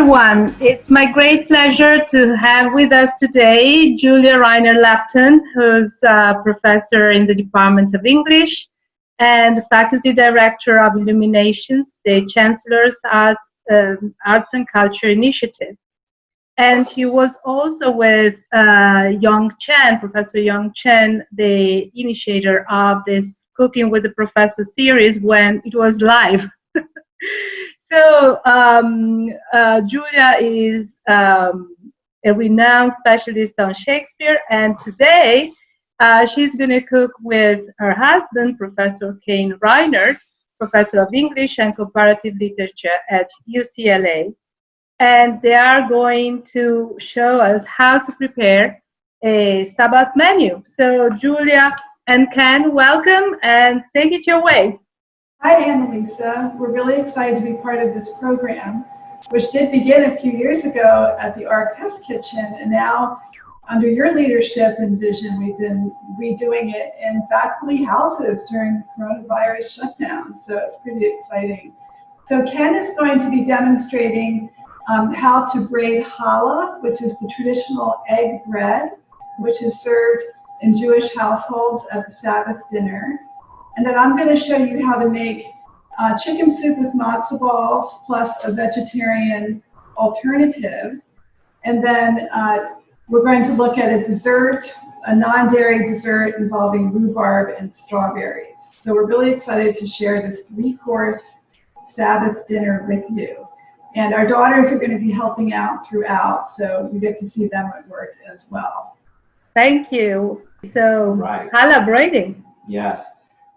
everyone. It's my great pleasure to have with us today Julia Reiner-Lupton, who's a professor in the Department of English and faculty director of Illuminations, the Chancellor's Arts and Culture Initiative. And he was also with Young Chen, Professor Young Chen, the initiator of this Cooking with the Professor series when it was live. So Julia is a renowned specialist on Shakespeare, and today she's going to cook with her husband, Professor Kane Reiner, Professor of English and Comparative Literature at UCLA. And they are going to show us how to prepare a Sabbath menu. So Julia and Ken, welcome and take it your way. Hi, Annalisa. We're really excited to be part of this program, which did begin a few years ago at the ARC Test Kitchen, and now under your leadership and vision, we've been redoing it in faculty houses during the coronavirus shutdown, so it's pretty exciting. So Ken is going to be demonstrating how to braid challah, which is the traditional egg bread, which is served in Jewish households at the Sabbath dinner. And then I'm going to show you how to make chicken soup with matzo balls plus a vegetarian alternative. And then we're going to look at a dessert, a non-dairy dessert involving rhubarb and strawberries. So we're really excited to share this 3-course Sabbath dinner with you. And our daughters are going to be helping out throughout, so you get to see them at work as well. Thank you. So, right. Challah braiding. Yes.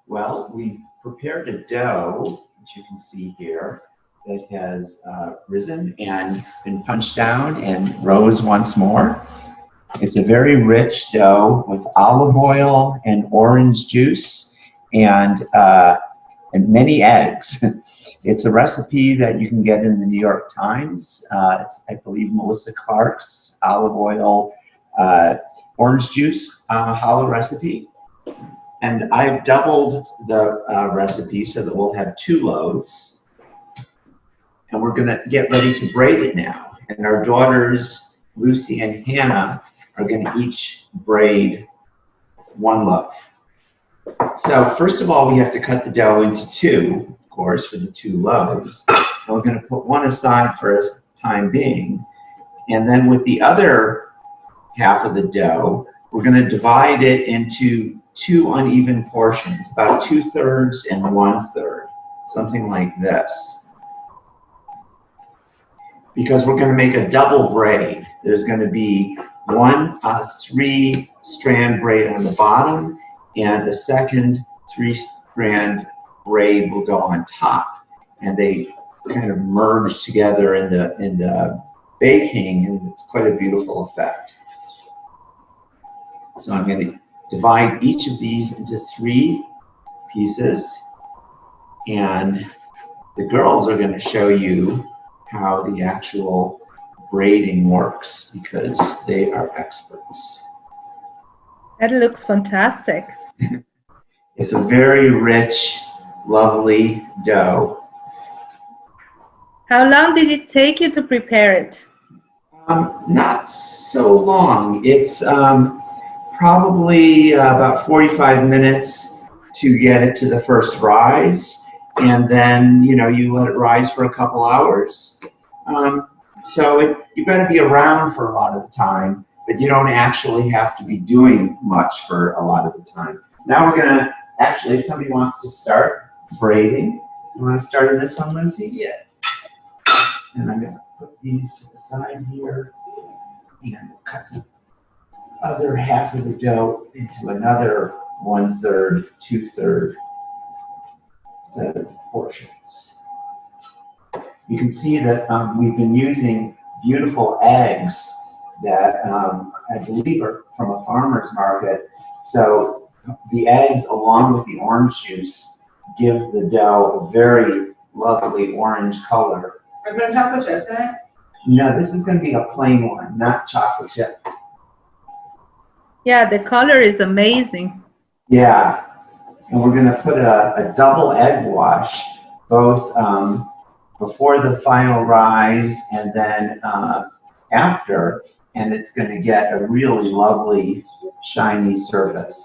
Well, we've prepared a dough, which you can see here, that has risen and been punched down and rose once more. It's a very rich dough with olive oil and orange juice and many eggs. It's a recipe that you can get in the New York Times. It's, I believe, Melissa Clark's olive oil, orange juice challah recipe. And I've doubled the recipe so that we'll have 2 loaves. And we're going to get ready to braid it now. And our daughters, Lucy and Hannah, are going to each braid 1 loaf. So first of all, we have to cut the dough into 2, of course, for the 2 loaves. And we're going to put 1 aside for a time being. And then with the other half of the dough, we're going to divide it into 2 uneven portions, about 2/3 and 1/3, something like this. Because we're going to make a double braid. There's going to be 1 3-strand braid on the bottom, and a second 3-strand braid will go on top. And they kind of merge together in the baking, and it's quite a beautiful effect. So I'm going to divide each of these into 3 pieces, and the girls are going to show you how the actual braiding works because they are experts. That looks fantastic. It's a very rich, lovely dough. How long did it take you to prepare it? Not so long. It's probably about 45 minutes to get it to the first rise, and then you let it rise for a couple hours. So you've got to be around for a lot of the time, but you don't actually have to be doing much for a lot of the time. Now we're going to actually, if somebody wants to start braiding, you want to start on this one, Lucy? Yes. And I'm going to put these to the side here, and we'll cut the other half of the dough into another 1/3, 2/3 set of portions. You can see that we've been using beautiful eggs that I believe are from a farmer's market. So the eggs, along with the orange juice, give the dough a very lovely orange color. Are you putting chocolate chips in it? No, this is going to be a plain one, not chocolate chip. Yeah, the color is amazing. Yeah, and we're going to put a double egg wash, both before the final rise and then after, and it's going to get a really lovely shiny surface.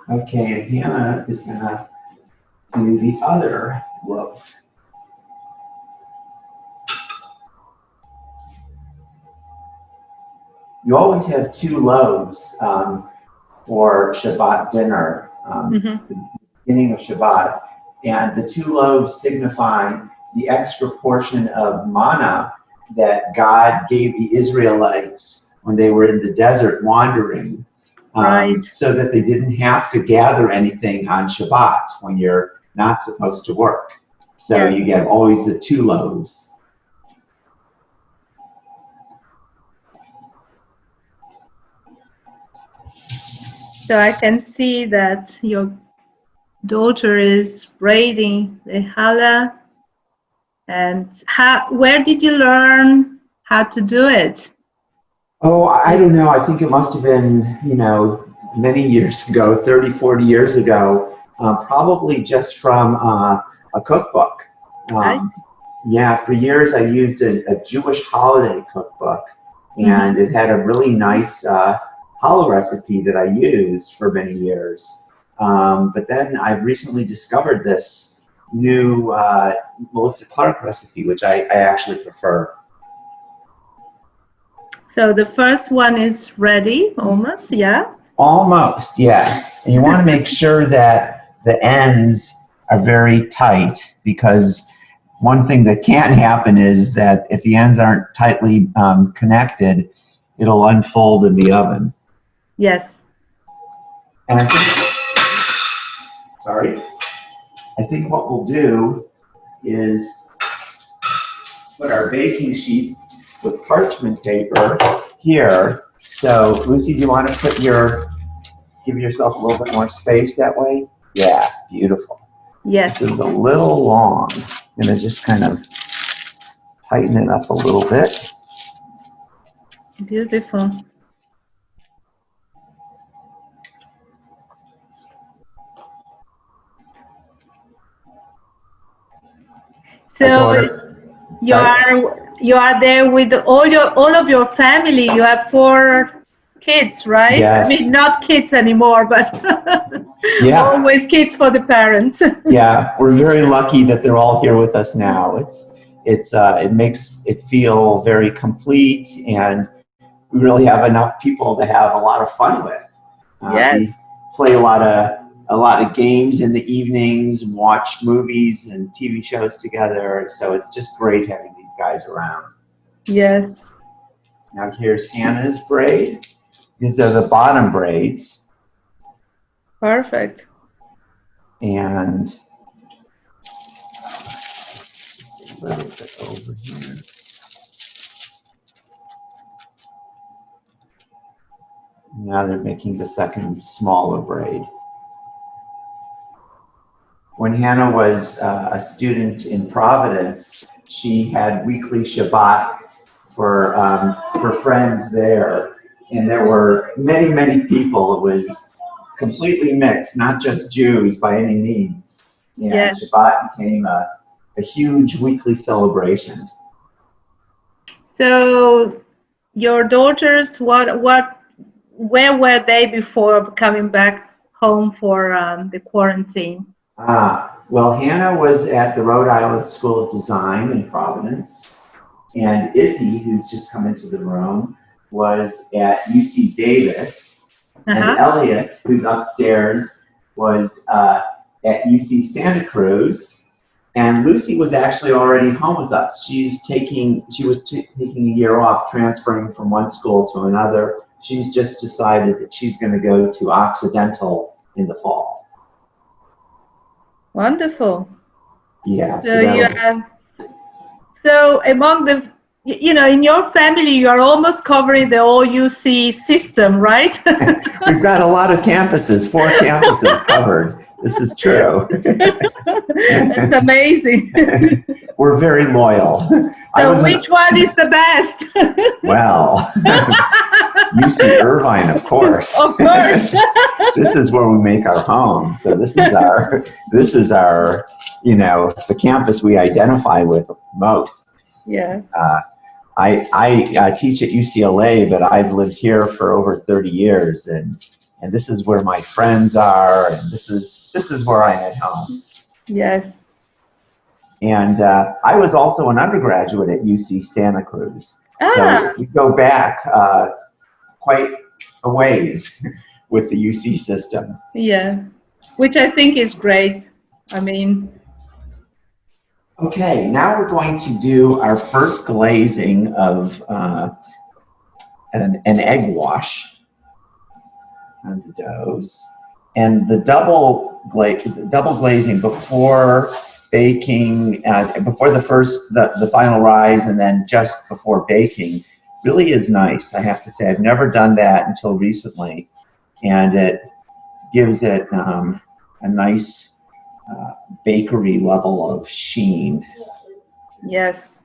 Okay, and Hannah is going to do the other loaf. You always have 2 loaves for Shabbat dinner, the beginning of Shabbat, and the 2 loaves signify the extra portion of manna that God gave the Israelites when they were in the desert wandering, so that they didn't have to gather anything on Shabbat when you're not supposed to work. So you get always the 2 loaves. So I can see that your daughter is braiding the challah. And where did you learn how to do it? Oh, I don't know. I think it must have been, you know, many years ago, 30, 40 years ago, probably just from a cookbook. Yeah, for years I used a Jewish holiday cookbook, and it had a really nice challah recipe that I used for many years. But then I've recently discovered this new Melissa Clark recipe, which I actually prefer. So the first one is ready, almost, yeah? Almost, yeah. And you want to make sure that the ends are very tight, because one thing that can happen is that if the ends aren't tightly connected, it'll unfold in the oven. Yes. And I think what we'll do is put our baking sheet with parchment paper here. So, Lucy, do you want to give yourself a little bit more space that way? Yeah, beautiful. Yes. This is a little long. I'm going to just kind of tighten it up a little bit. Beautiful. So you are there with all of your family. You have 4 kids, right? Yes. I mean, not kids anymore, but always kids for the parents. Yeah, we're very lucky that they're all here with us now. It makes it feel very complete, and we really have enough people to have a lot of fun with. Yes. We play a lot of games in the evenings, and watch movies and TV shows together. So it's just great having these guys around. Yes. Now here's Hannah's braid. These are the bottom braids. Perfect. And just a little bit over here. Now they're making the second smaller braid. When Hannah was a student in Providence, she had weekly Shabbats for her friends there. And there were many, many people. It was completely mixed, not just Jews by any means. And Shabbat became a huge weekly celebration. So your daughters, where were they before coming back home for the quarantine? Well, Hannah was at the Rhode Island School of Design in Providence, and Izzy, who's just come into the room, was at UC Davis, and Elliot, who's upstairs, was at UC Santa Cruz, and Lucy was actually already home with us. She was taking a year off, transferring from one school to another. She's just decided that she's going to go to Occidental in the fall. Wonderful. Yeah. So among the, in your family, you are almost covering the whole UC system, right? We've got a lot of campuses, 4 campuses covered. This is true. That's amazing. We're very loyal. So which one is the best? Well, UC Irvine, of course. Of course. This is where we make our home. So this is our, you know, the campus we identify with most. Yeah. I teach at UCLA, but I've lived here for over 30 years, and this is where my friends are, and this is where I'm at home. Yes. And I was also an undergraduate at UC Santa Cruz. So we go back quite a ways with the UC system. Yeah, which I think is great. I mean. Okay, now we're going to do our first glazing of an egg wash on the doughs. And the double glazing before baking, before the final rise, and then just before baking, really is nice. I have to say, I've never done that until recently, and it gives it a nice bakery level of sheen. Yes.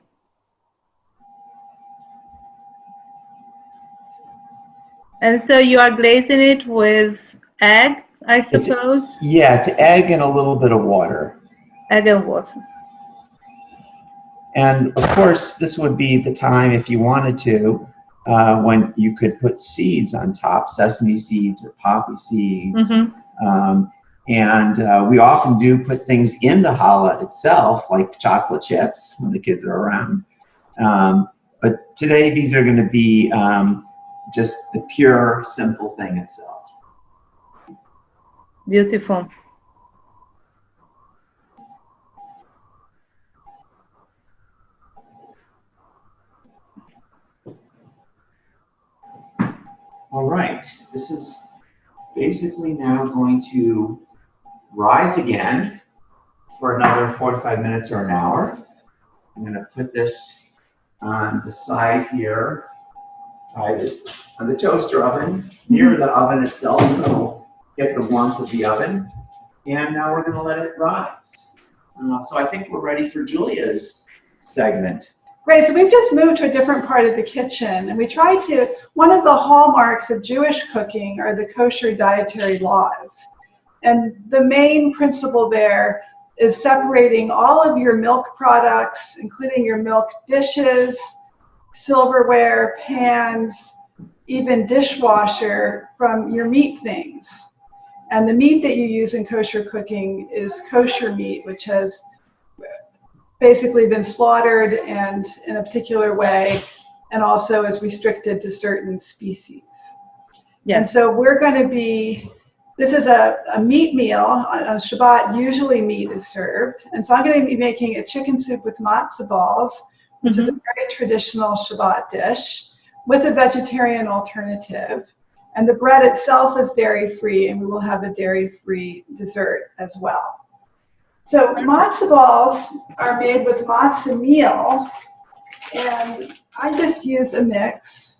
And so you are glazing it with egg, I suppose? It's egg and a little bit of water. Egg and water. And of course, this would be the time, if you wanted to, when you could put seeds on top, sesame seeds or poppy seeds. Mm-hmm. And we often do put things in the challah itself, like chocolate chips when the kids are around. But today, these are going to be just the pure, simple thing itself. Beautiful. All right, this is basically now going to rise again for another 45 minutes or an hour. I'm going to put this on the side here, on the toaster oven, near the oven itself, so it'll get the warmth of the oven. And now we're going to let it rise. So I think we're ready for Julia's segment. Great, so we've just moved to a different part of the kitchen, and we try to, one of the hallmarks of Jewish cooking are the kosher dietary laws. And the main principle there is separating all of your milk products, including your milk dishes, silverware, pans, even dishwasher, from your meat things. And the meat that you use in kosher cooking is kosher meat, which has basically been slaughtered and in a particular way, and also is restricted to certain species. Yes. And so we're going to be, this is a meat meal. On Shabbat, usually meat is served. And so I'm going to be making a chicken soup with matzo balls, which is a very traditional Shabbat dish, with a vegetarian alternative. And the bread itself is dairy-free, and we will have a dairy-free dessert as well. So matzo balls are made with matzo meal, and I just use a mix.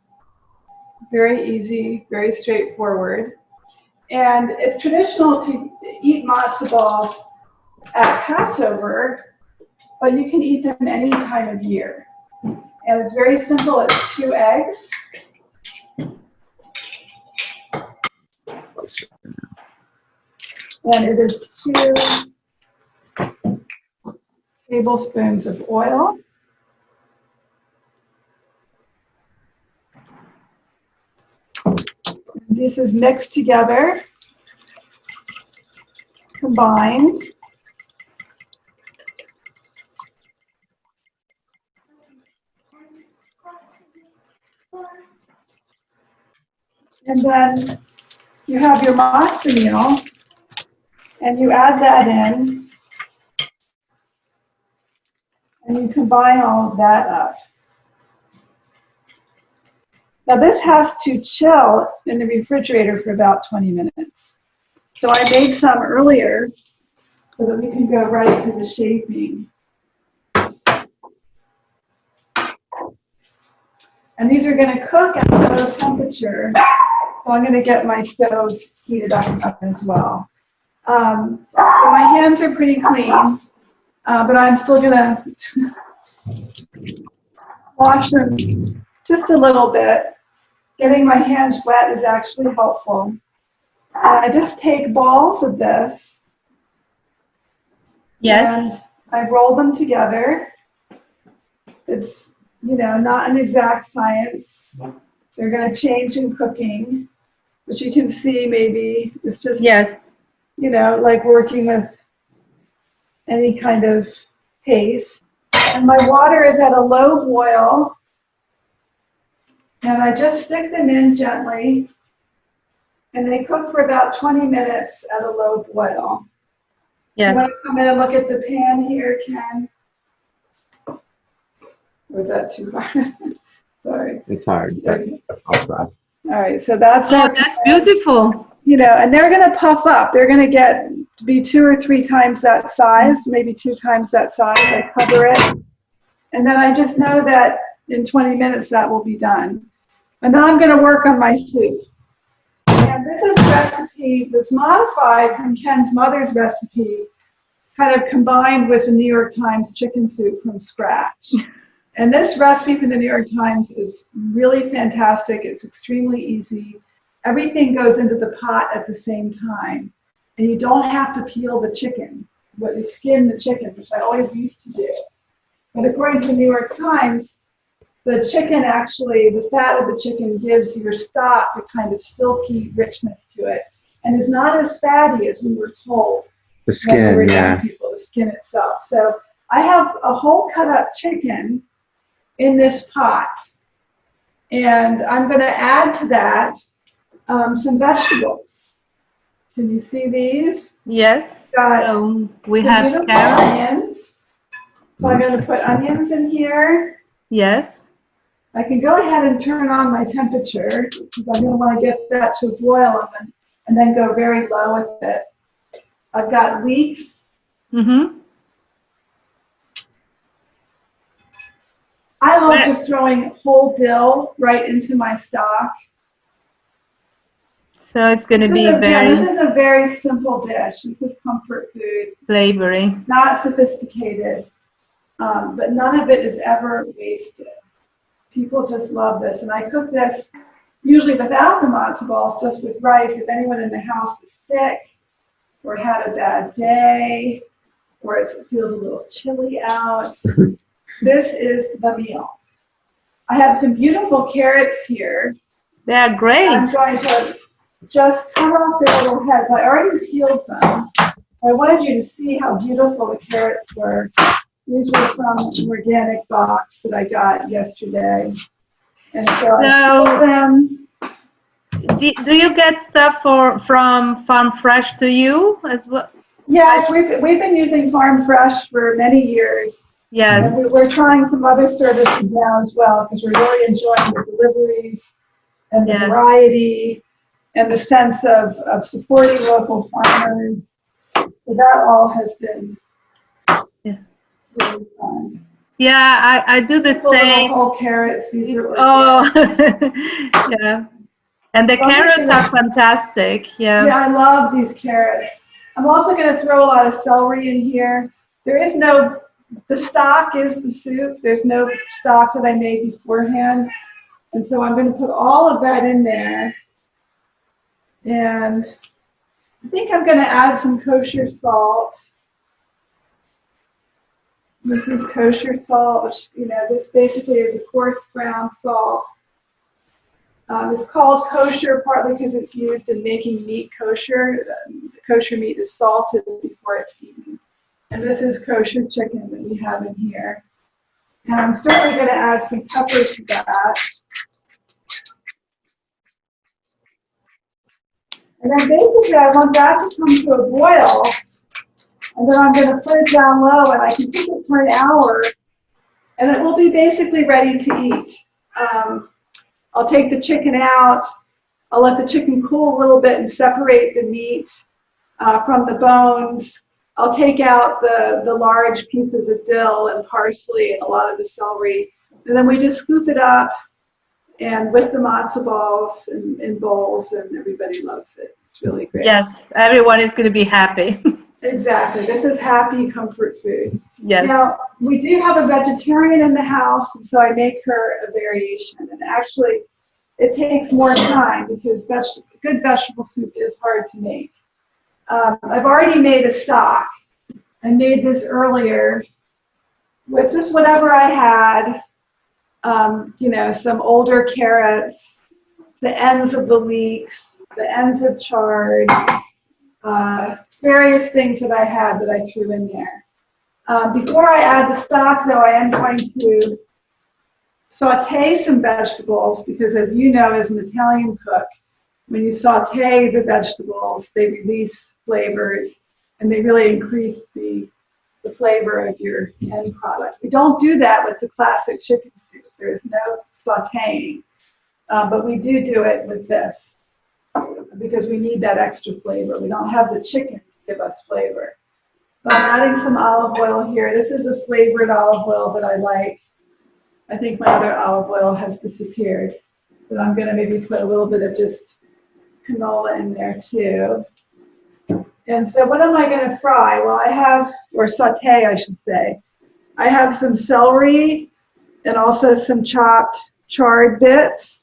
Very easy, very straightforward. And it's traditional to eat matzo balls at Passover, but you can eat them any time of year. And it's very simple. It's 2 eggs. And it is 2 tablespoons of oil. And this is mixed together, combined. And then you have your matzo meal, and you add that in, and you combine all of that up. Now this has to chill in the refrigerator for about 20 minutes. So I made some earlier so that we can go right to the shaping. And these are going to cook at low temperature. So I'm going to get my stove heated up as well. So my hands are pretty clean, but I'm still going to wash them just a little bit. Getting my hands wet is actually helpful. I just take balls of this. Yes. And I roll them together. It's, not an exact science. They're going to change in cooking, but you can see maybe it's just, yes, like working with any kind of paste. And my water is at a low boil, and I just stick them in gently, and they cook for about 20 minutes at a low boil. yes. You want to come in and look at the pan here, Ken? Or is that too hard? Sorry. It's hard, but I'll try. All right, so that's that's beautiful. And they're going to puff up. They're going to get to be 2 or 3 times that size, maybe 2 times that size. I cover it. And then I just know that in 20 minutes that will be done. And then I'm going to work on my soup. And this is a recipe that's modified from Ken's mother's recipe, kind of combined with the New York Times chicken soup from scratch. And this recipe from the New York Times is really fantastic. It's extremely easy. Everything goes into the pot at the same time. And you don't have to peel the chicken, but you skin the chicken, which I always used to do. But according to the New York Times, the chicken actually, the fat of the chicken gives your stock a kind of silky richness to it, and is not as fatty as we were told. The skin, when we were yeah. young people, the skin itself. So I have a whole cut up chicken in this pot, and I'm going to add to that some vegetables. Can you see these? Yes. We have beautiful carrots. onions. So I'm going to put onions in here. Yes. I can go ahead and turn on my temperature because I'm going to want to get that to a boil and then go very low with it. I've got leeks. Mm-hmm. I love just throwing whole dill right into my stock. So it's going to be This is a very simple dish. This is comfort food. flavory. Not sophisticated, but none of it is ever wasted. People just love this. And I cook this usually without the matzo balls, just with rice. If anyone in the house is sick or had a bad day or it feels a little chilly out, this is the meal. I have some beautiful carrots here. They are great. I'm going to just cut off their little heads. I already peeled them. I wanted you to see how beautiful the carrots were. These were from an organic box that I got yesterday. And so I peeled them. Do you get stuff from Farm Fresh to you as well? Yes, we've been using Farm Fresh for many years. Yes. And we're trying some other services now as well because we're really enjoying the deliveries and the variety and the sense of supporting local farmers. So that all has been really fun. Yeah, I do the same. Little whole carrots. These are yeah. And the carrots are fantastic. Yeah. Yeah, I love these carrots. I'm also going to throw a lot of celery in here. The stock is the soup. There's no stock that I made beforehand. And so I'm going to put all of that in there. And I think I'm going to add some kosher salt. This is kosher salt, which, this basically is a coarse ground salt. It's called kosher partly because it's used in making meat kosher. Kosher meat is salted before it's eaten. And this is kosher chicken that we have in here. And I'm certainly going to add some pepper to that. And then basically I want that to come to a boil. And then I'm going to put it down low and I can cook it for an hour. And it will be basically ready to eat. I'll take the chicken out. I'll let the chicken cool a little bit and separate the meat from the bones. I'll take out the large pieces of dill and parsley and a lot of the celery. And then we just scoop it up and with the matzo balls in bowls, and everybody loves it. It's really great. Yes, everyone is going to be happy. Exactly. This is happy comfort food. Yes. Now, we do have a vegetarian in the house, and so I make her a variation. And actually, it takes more time because good vegetable soup is hard to make. I've already made a stock. I made this earlier with just whatever I had, some older carrots, the ends of the leeks, the ends of chard, various things that I had that I threw in there. Before I add the stock, though, I am going to saute some vegetables because, as you know, as an Italian cook, when you saute the vegetables, they release flavors and they really increase the flavor of your end product. We don't do that with the classic chicken soup. There's no sauteing, but we do it with this because we need that extra flavor. We don't have the chicken to give us flavor. So I'm adding some olive oil here. This is a flavored olive oil that I like. I think my other olive oil has disappeared, but I'm going to maybe put a little bit of just canola in there too. And so what am I going to fry? Well, or saute, I should say. I have some celery and also some chopped chard bits.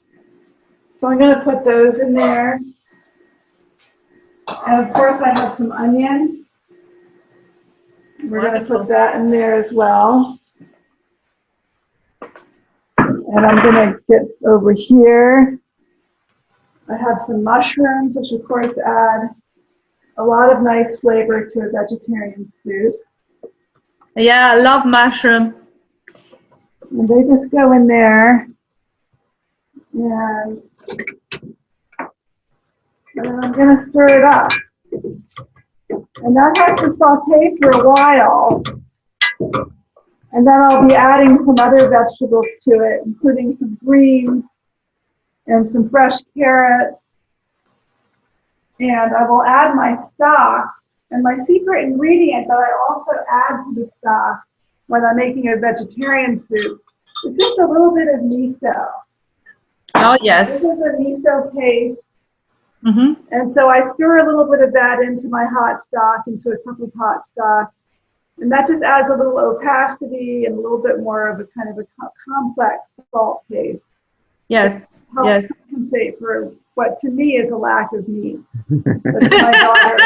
So I'm going to put those in there. And of course I have some onion. We're going to put that in there as well. And I'm going to get over here. I have some mushrooms, which of course add a lot of nice flavor to a vegetarian soup. Yeah, I love mushroom. And they just go in there. And I'm going to stir it up. And that has to saute for a while. And then I'll be adding some other vegetables to it, including some greens and some fresh carrots. And I will add my stock. And my secret ingredient that I also add to the stock when I'm making a vegetarian soup is just a little bit of miso. Oh, yes. This is a miso paste. Mm-hmm. And so I stir a little bit of that into my hot stock, into a cup of hot stock. And that just adds a little opacity and a little bit more of a kind of a complex salt taste. Yes, Helps yes. compensate for what to me is a lack of meat. But to my daughter,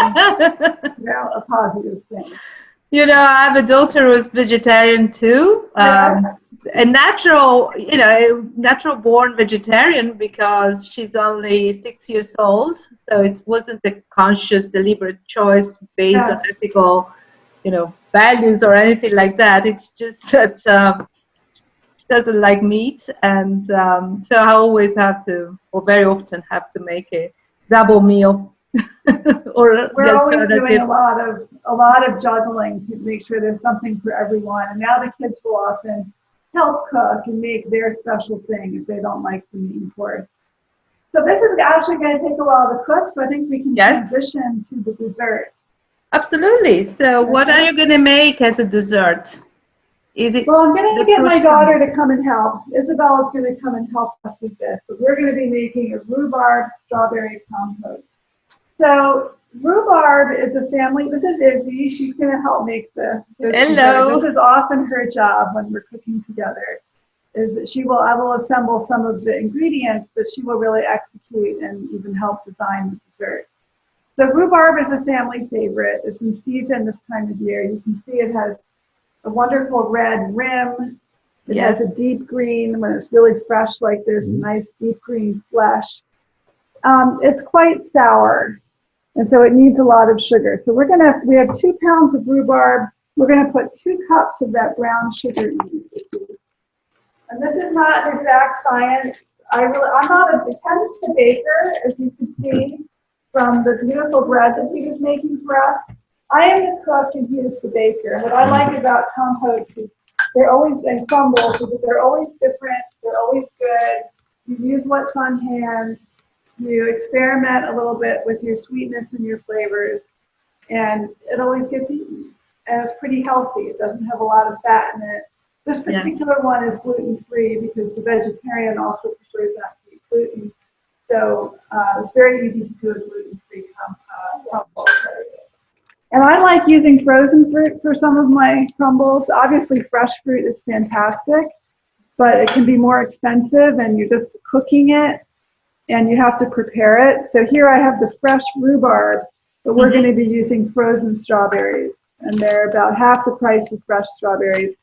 a positive thing. You know, I have a daughter who's vegetarian too. A natural born vegetarian because she's only 6 years old. So it wasn't a conscious, deliberate choice based on ethical, values or anything like that. It's just that she doesn't like meat. And so I always have to, or very often have to make a double meal. Or we're always doing a lot of juggling to make sure there's something for everyone. And now the kids will often help cook and make their special thing if they don't like the main course. So this is actually going to take a while to cook, so I think we can transition to the dessert. Absolutely. So what are you going to make as a dessert? Well, I'm going to get my daughter to come and help. Isabella's going to come and help us with this. But we're going to be making a rhubarb strawberry compost. So rhubarb is a family. This is Izzy. She's going to help make the Hello. This is often her job when we're cooking together. Is that I will assemble some of the ingredients, but she will really execute and even help design the dessert. So rhubarb is a family favorite. It's in season this time of year. You can see it has a wonderful red rim. It has a deep green when it's really fresh like this, nice deep green flesh. It's quite sour, and so it needs a lot of sugar. So we have 2 pounds of rhubarb. We're going to put 2 cups of that brown sugar in. And this is not an exact science. I'm not a intensive baker, as you can see from the beautiful bread that he was making for us. I am the cook and he is the baker. And what I like about compost is and crumbles is that they're always different, they're always good. You use what's on hand, you experiment a little bit with your sweetness and your flavors, and it always gets eaten. And it's pretty healthy. It doesn't have a lot of fat in it. This particular one is gluten-free because the vegetarian also prefers not to eat gluten. So it's very easy to do a gluten-free compost. And I like using frozen fruit for some of my crumbles. Obviously, fresh fruit is fantastic, but it can be more expensive and you're just cooking it and you have to prepare it. So here I have the fresh rhubarb, but we're going to be using frozen strawberries. And they're about half the price of fresh strawberries,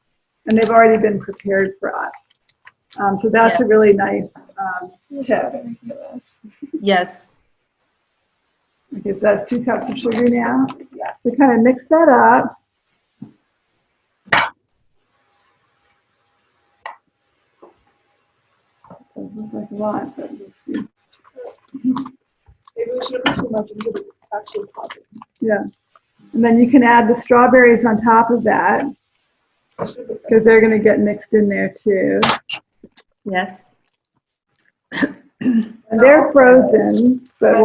and they've already been prepared for us. So that's a really nice tip. Yes. Okay, so that's 2 cups of sugar now. Yeah. So kind of mix that up. Doesn't look like a lot, but we'll see. Maybe we should have put too much into the actual pot. Yeah. And then you can add the strawberries on top of that, because they're going to get mixed in there too. Yes. And they're frozen, but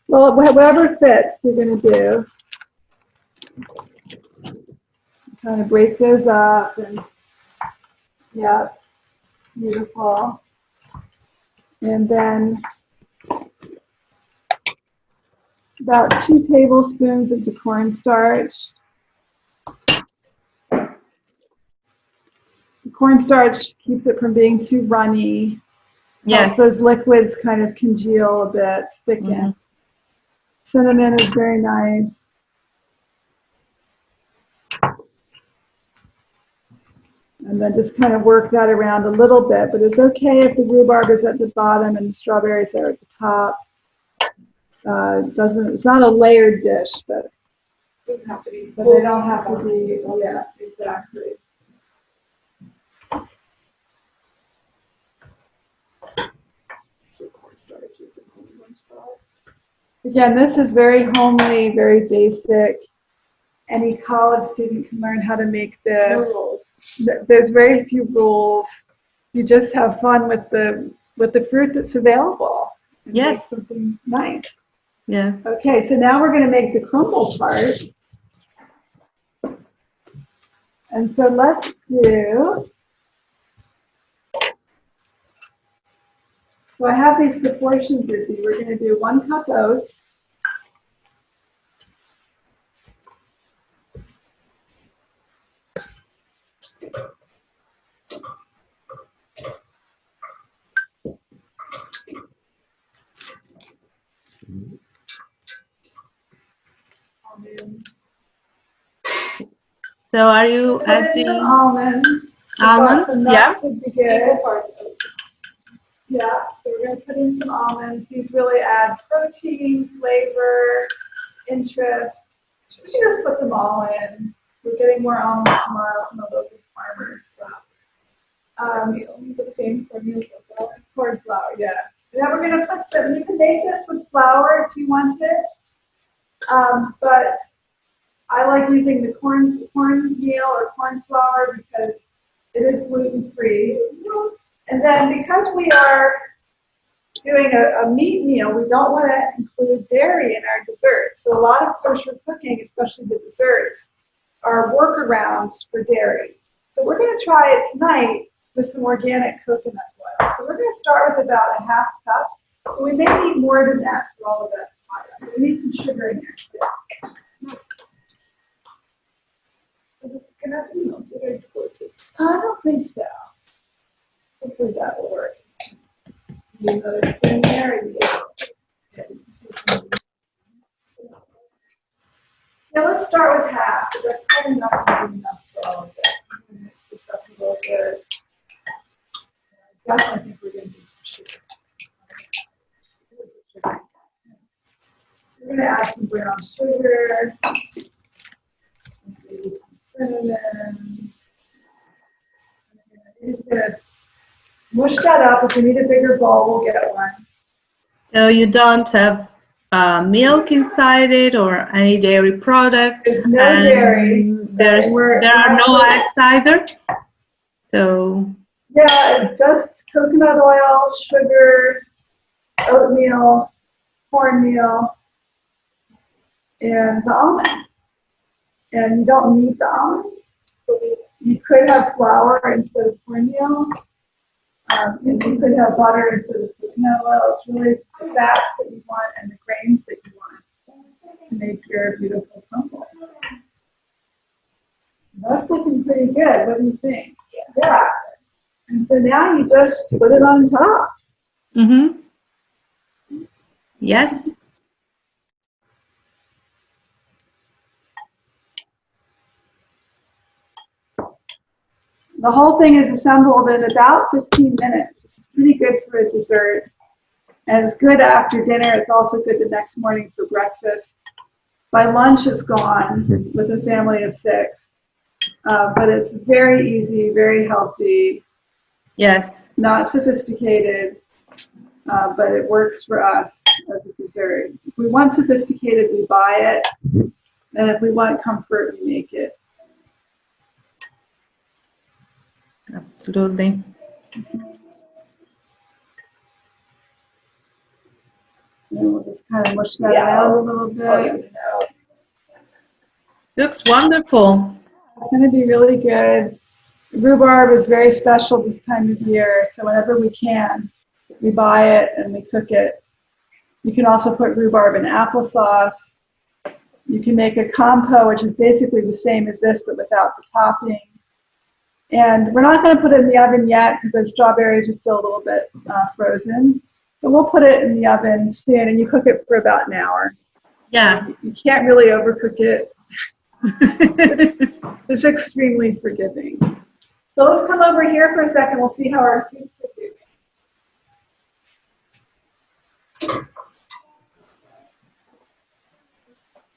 well, whatever fits, you're going to do. Kind of break those up, and yeah, beautiful. And then about 2 tablespoons of the cornstarch. The cornstarch keeps it from being too runny. Yes. Helps those liquids kind of congeal a bit, thicken. Cinnamon is very nice. And then just kind of work that around a little bit, but it's okay if the rhubarb is at the bottom and the strawberries are at the top. It's not a layered dish, but It doesn't have to be. they don't have to be. Yeah, exactly. Again, this is very homely, very basic. Any college student can learn how to make this. No rules. There's very few rules. You just have fun with the fruit that's available. And Yes. make something nice. Yeah. Okay, so now we're going to make the crumble part. And so let's do. So I have these proportions with you. We're going to do 1 cup oats. So are you adding Almonds. almonds? Some Yeah. nuts would be good. Yeah, so we're going to put in some almonds. These really add protein, flavor, interest. We can just put them all in. We're getting more almonds tomorrow from the local farmers. The same formula for flour. Corn flour, yeah. Now we're going to put some, you can make this with flour if you want it. But I like using the cornmeal or corn flour because it is gluten-free. And then because we are doing a meat meal, we don't want to include dairy in our desserts. So a lot of kosher cooking, especially the desserts, are workarounds for dairy. So we're going to try it tonight with some organic coconut oil. So we're going to start with about a 1/2 cup. But we may need more than that for all of that fire. We need some sugar in there too. Is this going to have to be melted or gorgeous? I don't think so. Hopefully that will work. Need another spoon there. Now let's start with 1/2. That's kind of enough for all of that. Mix this up a little bit. I definitely think we're going to need some sugar. We're going to add some brown sugar. Maybe some cinnamon. I'm just going to mush that up. If we need a bigger bowl, we'll get one. So you don't have milk inside it or any dairy product? There's no dairy. There are no eggs either? So... Yeah, it's just coconut oil, sugar, oatmeal, cornmeal, and the almonds. And you don't need the almonds. You could have flour instead of cornmeal. You could have butter instead of coconut oil. It's really the fats that you want and the grains that you want. to make your beautiful crumble. That's looking pretty good. What do you think? Yeah. And so now you just put it on top. Mm-hmm. Yes. The whole thing is assembled in about 15 minutes, which is pretty good for a dessert. And it's good after dinner. It's also good the next morning for breakfast. By lunch, it's gone with a family of 6. But it's very easy, very healthy. Yes. Not sophisticated, but it works for us as a dessert. If we want sophisticated, we buy it. And if we want comfort, we make it. Absolutely. And we'll just kind of mush that out a little bit. Looks wonderful. It's going to be really good. Rhubarb is very special this time of year, so whenever we can, we buy it and we cook it. You can also put rhubarb in applesauce. You can make a compost, which is basically the same as this, but without the topping. And we're not going to put it in the oven yet because those strawberries are still a little bit frozen. But we'll put it in the oven soon, and you cook it for about an hour. Yeah. You can't really overcook it. It's extremely forgiving. So let's come over here for a second. We'll see how our soups are doing.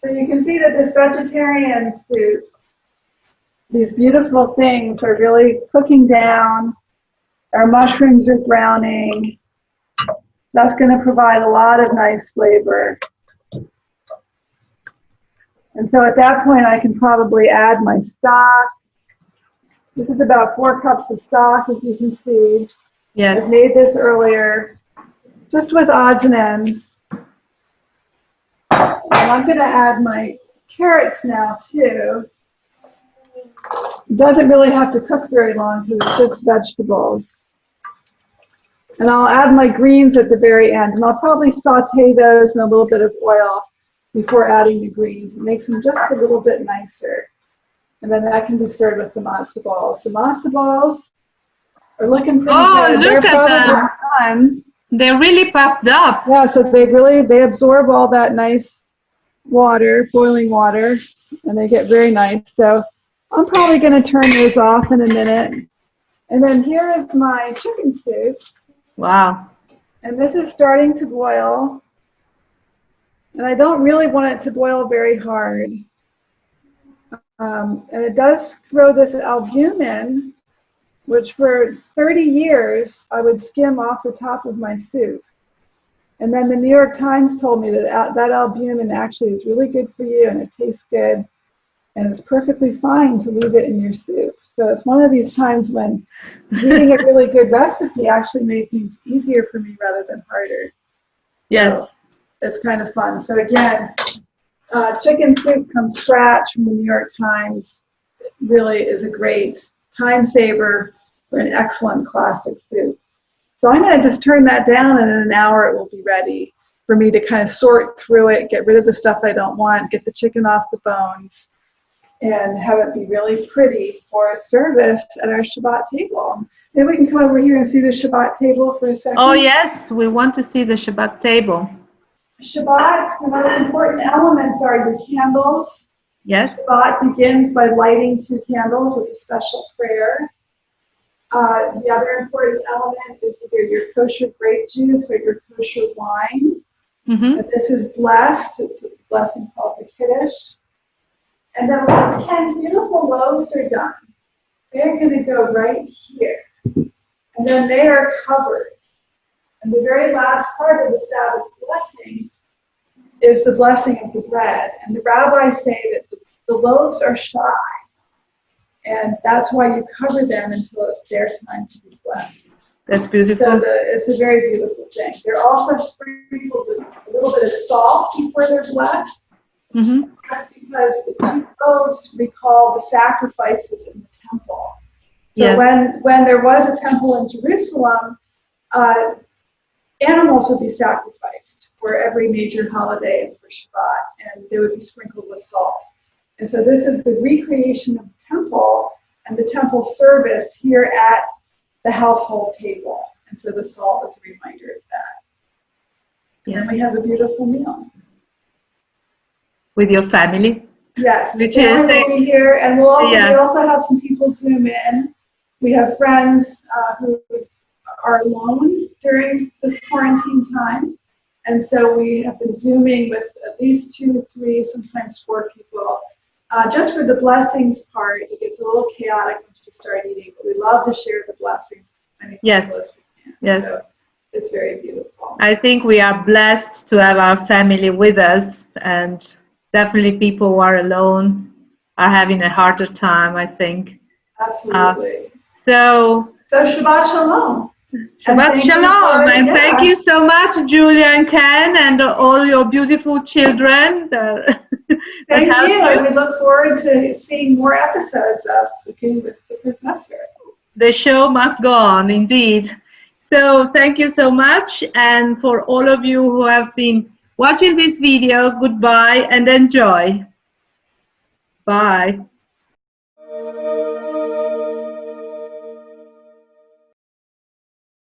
So you can see that this vegetarian soup, these beautiful things are really cooking down. Our mushrooms are browning. That's going to provide a lot of nice flavor. And so at that point, I can probably add my stock. This is about 4 cups of stock, as you can see. Yes. I've made this earlier, just with odds and ends. And I'm going to add my carrots now, too. It doesn't really have to cook very long because it's just vegetables. And I'll add my greens at the very end. And I'll probably saute those in a little bit of oil before adding the greens. It makes them just a little bit nicer. And then that can be served with the matzo balls. The matzo balls are looking pretty good. Look They're at probably them. done. They're really puffed up. Yeah, so they absorb all that nice water, boiling water, and they get very nice. So I'm probably going to turn those off in a minute. And then here is my chicken soup. Wow. And this is starting to boil. And I don't really want it to boil very hard. And it does throw this albumin, which for 30 years I would skim off the top of my soup. And then the New York Times told me that that albumin actually is really good for you and it tastes good. And it's perfectly fine to leave it in your soup. So it's one of these times when reading a really good recipe actually made things easier for me rather than harder. Yes. So it's kind of fun. So again, chicken soup from scratch from the New York Times really is a great time saver for an excellent classic soup. So I'm going to just turn that down, and in an hour it will be ready for me to kind of sort through it, get rid of the stuff I don't want, get the chicken off the bones, and have it be really pretty for service at our Shabbat table. Maybe we can come over here and see the Shabbat table for a second. Oh, yes, we want to see the Shabbat table. Shabbat, the most important elements are your candles. Yes. Shabbat begins by lighting 2 candles with a special prayer. The other important element is either your kosher grape juice or your kosher wine. Mm-hmm. And this is blessed. It's a blessing called the Kiddush. And then once Ken's beautiful loaves are done, they're going to go right here. And then they are covered. And the very last part of the Sabbath blessing is the blessing of the bread. And the rabbis say that the loaves are shy. And that's why you cover them until it's their time to be blessed. That's beautiful. So it's a very beautiful thing. They're also sprinkled with a little bit of salt before they're blessed. Mm-hmm. That's because the 2 loaves recall the sacrifices in the temple. So Yes. when there was a temple in Jerusalem, animals would be sacrificed for every major holiday and for Shabbat, and they would be sprinkled with salt. And so this is the recreation of the temple and the temple service here at the household table. And so the salt is a reminder of that. Yes. And then we have a beautiful meal. With your family? Yes, Which family is will be here, and we Yeah. also have some people Zoom in. We have friends who are alone during this quarantine time, and so we have been Zooming with at least 2, 3, sometimes 4 people. Just for the blessings part, it gets a little chaotic once you start eating, but we love to share the blessings with as many Yes. people as we can. Yes. So it's very beautiful. I think we are blessed to have our family with us, and definitely people who are alone are having a harder time, I think. Absolutely. So Shabbat Shalom. Shabbat Shalom, and thank you so much, Julia and Ken, and all your beautiful children. Thank you, and we look forward to seeing more episodes of Cooking with the Professor. The show must go on, indeed. So thank you so much, and for all of you who have been watching this video, goodbye and enjoy. Bye.